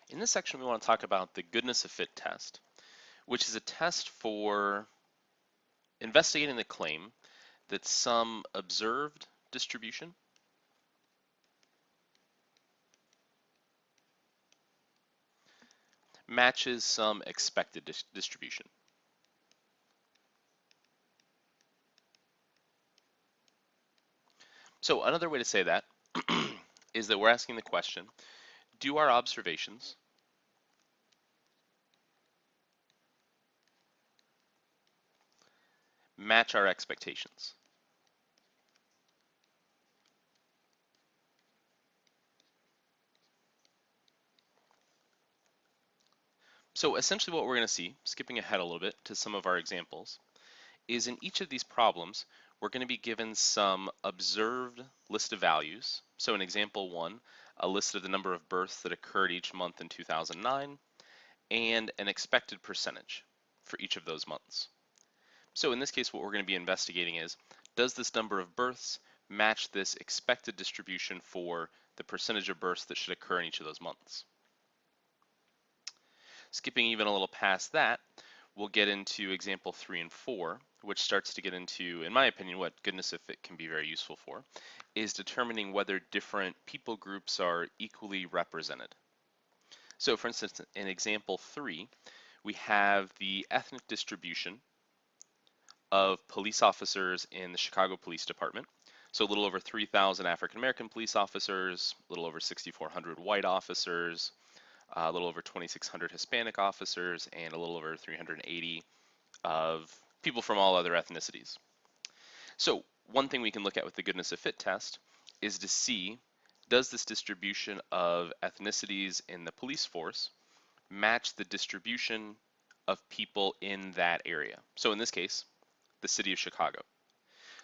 In this section, we want to talk about the goodness of fit test, which is a test for investigating the claim that some observed distribution matches some expected distribution. So another way to say that is that we're asking the question, do our observations match our expectations? So essentially what we're going to see, skipping ahead a little bit to some of our examples, is in each of these problems, we're going to be given some observed list of values. So in example 1, a list of the number of births that occurred each month in 2009, and an expected percentage for each of those months. So in this case, what we're going to be investigating is, does this number of births match this expected distribution for the percentage of births that should occur in each of those months? Skipping even a little past that, we'll get into example 3 and 4, which starts to get into, in my opinion, what goodness of fit can be very useful for, is determining whether different people groups are equally represented. So for instance, in example 3, we have the ethnic distribution of police officers in the Chicago Police Department. So a little over 3,000 African American police officers, a little over 6,400 white officers, a little over 2,600 Hispanic officers, and a little over 380 of people from all other ethnicities. So one thing we can look at with the goodness of fit test is to see, does this distribution of ethnicities in the police force match the distribution of people in that area? So in this case, the city of Chicago.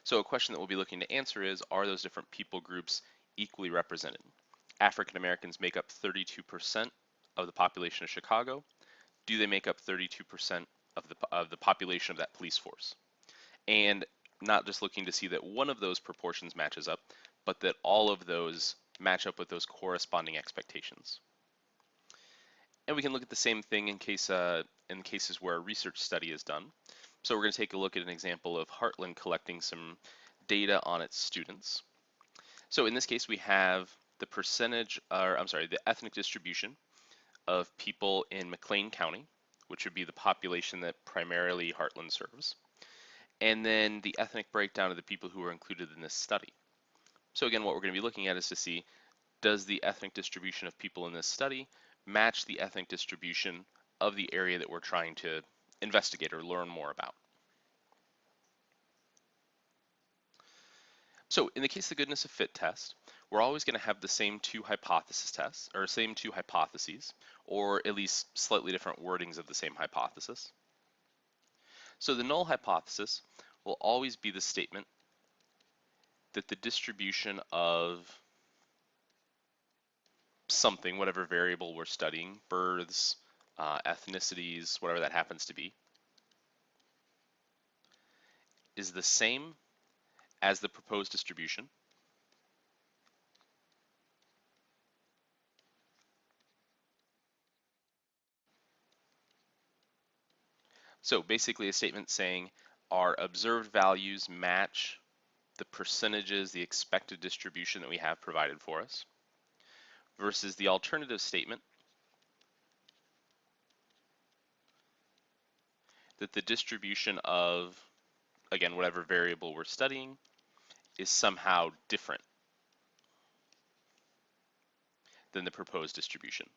So a question that we'll be looking to answer is, are those different people groups equally represented? African Americans make up 32% of the population of Chicago. Do they make up 32% of the population of that police force? And not just looking to see that one of those proportions matches up, but that all of those match up with those corresponding expectations. And we can look at the same thing in cases where a research study is done. So we're going to take a look at an example of Heartland collecting some data on its students. So in this case, we have the the ethnic distribution of people in McLean County, which would be the population that primarily Heartland serves, and then the ethnic breakdown of the people who were included in this study. So again, what we're going to be looking at is to see, does the ethnic distribution of people in this study match the ethnic distribution of the area that we're trying to investigate or learn more about? So in the case of the goodness of fit test, we're always going to have the same two hypothesis tests, or same two hypotheses, or at least slightly different wordings of the same hypothesis. So the null hypothesis will always be the statement that the distribution of something, whatever variable we're studying, births, ethnicities, whatever that happens to be, is the same as the proposed distribution. So basically a statement saying our observed values match the percentages, the expected distribution that we have provided for us, versus the alternative statement that the distribution of, again, whatever variable we're studying is somehow different than the proposed distribution.